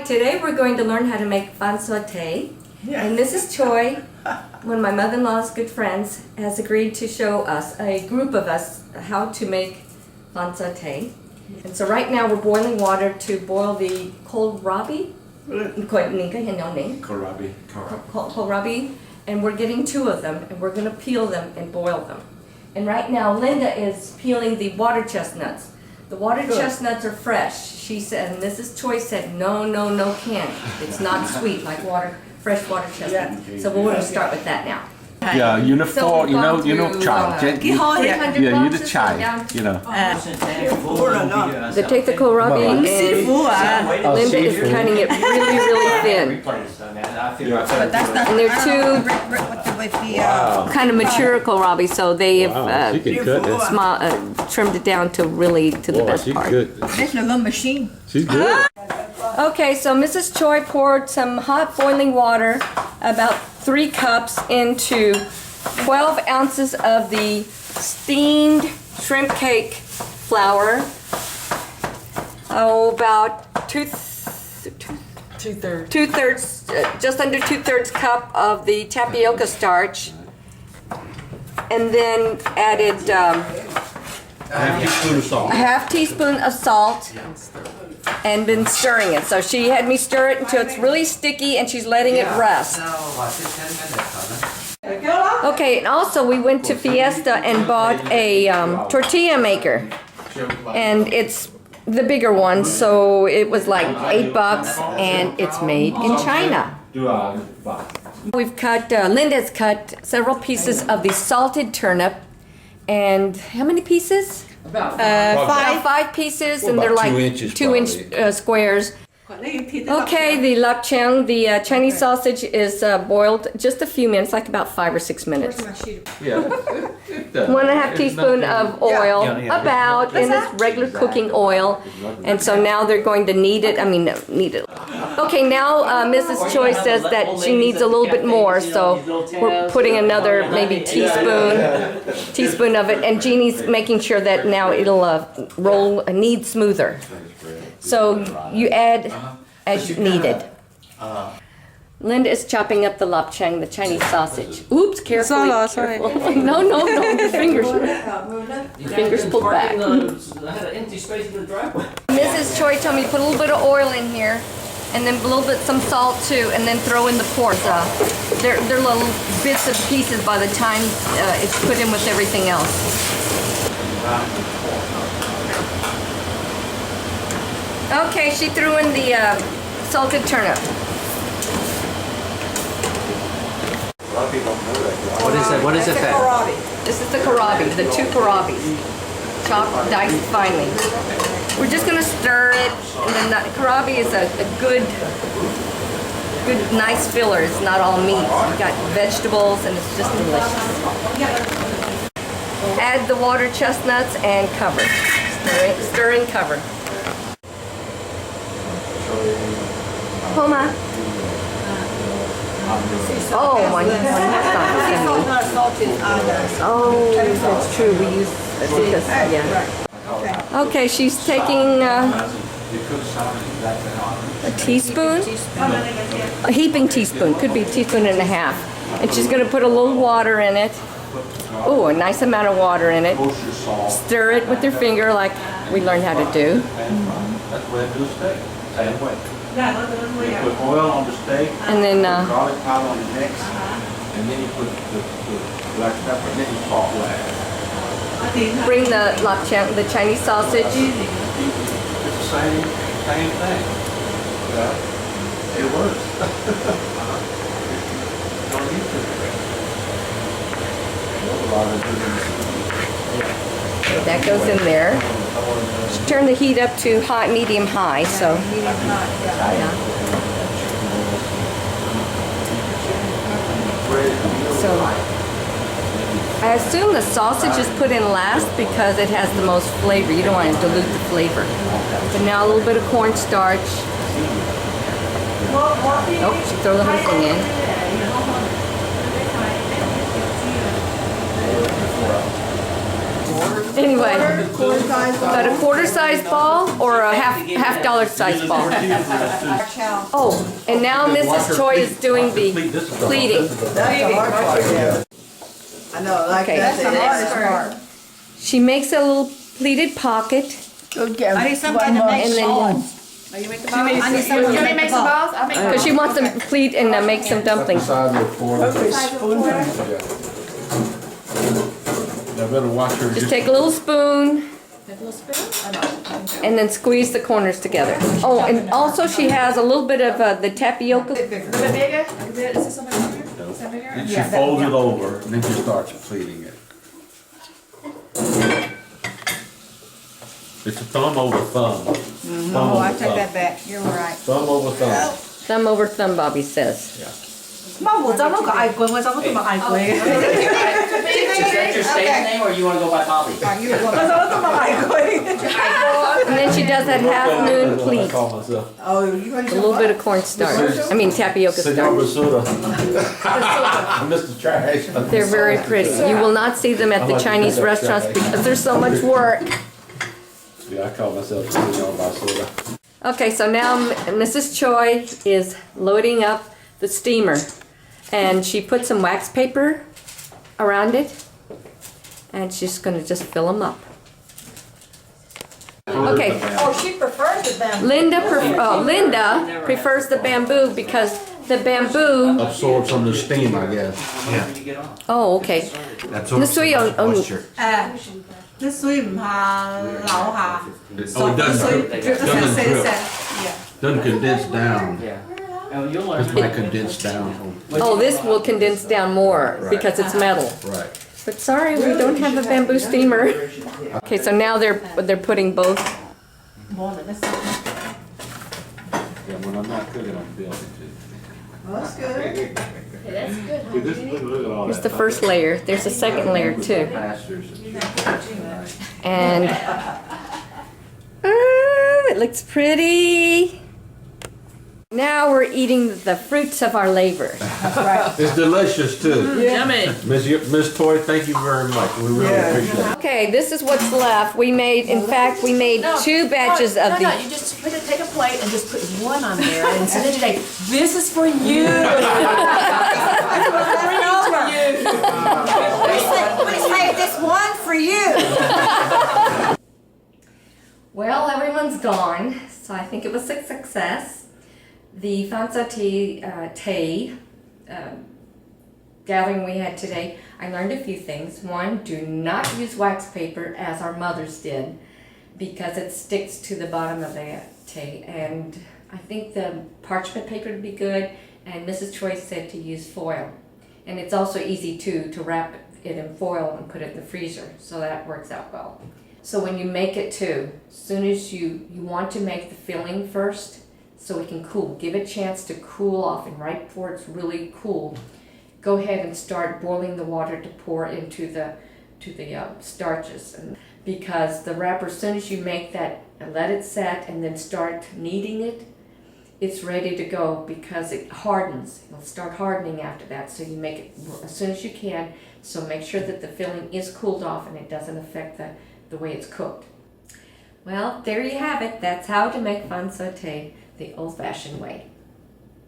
Today we're going to learn how to make fan sauté. And Mrs. Choi, one of my mother-in-law's good friends, has agreed to show us, a group of us, how to make fan sauté. And so right now we're boiling water to boil the kohlrabi. Kohlrabi. And we're getting 2 of them, and we're going to peel them and boil them. And right now Linda is peeling the water chestnuts. The water chestnuts are fresh. She said, and Mrs. Choi said, no, can't. It's not sweet like fresh water chestnuts. So we're going to start with that now. Yeah, you know, chai. Yeah, you the chai, you know. They take the kohlrabi and Linda is cutting it really thin. And they're 2 kind of mature kohlrabi, so they've trimmed it down to the best part. That's a little machine. She's good. Okay, so Mrs. Choi poured some hot boiling water, about 3 cups, into 12 ounces of the steamed shrimp cake flour. About two-thirds, just under 2/3 cup of the tapioca starch, and then added A half teaspoon of salt. a half teaspoon of salt, and been stirring it. So she had me stir it until it's really sticky, and she's letting it rest. Okay, and also we went to Fiesta and bought a tortilla maker, and it's the bigger one, so it was like $8, and it's made in China. We've cut, Linda's cut several pieces of the salted turnip, and how many pieces? About 5 pieces, and they're like 2-inch squares. Okay, the lapchang, the Chinese sausage, is boiled just a few minutes, like about 5 or 6 minutes. 1.5 teaspoon of oil, about in this regular cooking oil, and so now they're going to knead it. Okay, now Mrs. Choi says that she needs a little bit more, so we're putting another maybe teaspoon of it, and Jeannie's making sure that now it'll knead smoother. So you add as needed. Linda is chopping up the lapchang, the Chinese sausage. Oops, carefully. No, your fingers pulled back. Mrs. Choi told me to put a little bit of oil in here, and then some salt too, and then throw in the pork. They're little bits of pieces by the time it's put in with everything else. Okay, she threw in the salted turnip. What is it? This is the kohlrabi, the 2 kohlrabis, chopped, diced finely. We're just gonna stir it, and then the kohlrabi is a good, nice filler. It's not all meat. You've got vegetables, and it's just delicious. Add the water chestnuts and cover. Stir and cover. Homa. Oh, one Oh, that's true. We use because Okay, she's taking a teaspoon, a heaping teaspoon, could be a teaspoon and a half, and she's going to put a little water in it. Oh, a nice amount of water in it. Stir it with your finger like we learned how to do. You put oil on the steak, and then garlic powder on the next, and then you put the black pepper, and then you salt wax. Bring the lapchang, the Chinese sausage. It's the same thing. It works. That goes in there. Just turn the heat up to hot, medium, high. So. So I assume the sausage is put in last because it has the most flavor. You don't want to dilute the flavor. But now a little bit of cornstarch. Oh, she throw the whole thing in. Anyway, got a quarter-size ball or a half dollar size ball. Oh, and now Mrs. Choi is doing the pleating. That's the hard part, yeah. I know, like Okay. that's the hardest part. She makes a little pleated pocket. Okay. I need somebody to make And then- balls. Oh, you make the balls? I need somebody to make some balls. I'll make Because she wants to pleat and make some dumplings. Okay, spoon. I better watch her. Just take a little spoon Make a little spoon? Oh, no. and then squeeze the corners together. Oh, and also she has a little bit of the tapioca. A little bit bigger? Is this something bigger? Is that bigger? Then she folds it over, and then she starts pleating it. It's a thumb over thumb. Oh, I take that back. You're right. Thumb over thumb. Thumb over thumb, Bobby says. Mom, 怎么個嗌貴？我怎麼咁嗌貴？ Is that your stage name or you want to go by Bobby? 我怎麼咁嗌貴？ And then she does that half moon That's what I pleat. call myself. Oh, you want A little bit of cornstarch. I mean tapioca Senor starch. Basura. Mr. Trash. They're very pretty. You will not see them at the Chinese restaurants because there's so much work. Yeah, I call myself Senor Basura. Okay, so now Mrs. Choi is loading up the steamer. And she put some wax paper around it. And she's going to just fill them up. Okay. Oh, she prefers the bamboo. Linda prefers the bamboo because the bamboo. Absorbs from the steam, I guess. Oh, okay. That's 那所以有 moisture. 啲水唔怕流下， Oh, it doesn't, doesn't doesn't condense down. Yeah. And you'll learn. This might condense down. Oh, this will condense down more because it's metal. Right. But sorry, we don't have a bamboo steamer. Okay, so now they're putting both. More than this. Yeah, when I'm not cooking, I'm building too. Well, that's good. Look at all Here's that. the first layer. There's a second layer too. Pastures. And it looks pretty. Now we're eating the fruits of our labor. It's delicious too. Yummy. Miss Toy, thank you very much. We really appreciate it. Okay, this is what's left. We made 2 batches of No, the. you just take a plate and just put one on there and send it today. This is for you. We saved this one for you. Well, everyone's gone, so I think it was a success. The Fansa tea gathering we had today, I learned a few things. One, do not use wax paper as our mothers did because it sticks to the bottom of the tea. And I think the parchment paper would be good, and Mrs. Choi said to use foil. And it's also easy too to wrap it in foil and put it in the freezer, so that works out well. So when you make it too, as soon as you want to make the filling first, so it can cool. Give it a chance to cool off, and right before it's really cool, go ahead and start boiling the water to pour into the starches. And because the wrapper, as soon as you make that and let it set and then start kneading it, it's ready to go because it hardens. It'll start hardening after that, so you make it as soon as you can. So make sure that the filling is cooled off and it doesn't affect the way it's cooked. Well, there you have it. That's how to make fan sauté the old-fashioned way.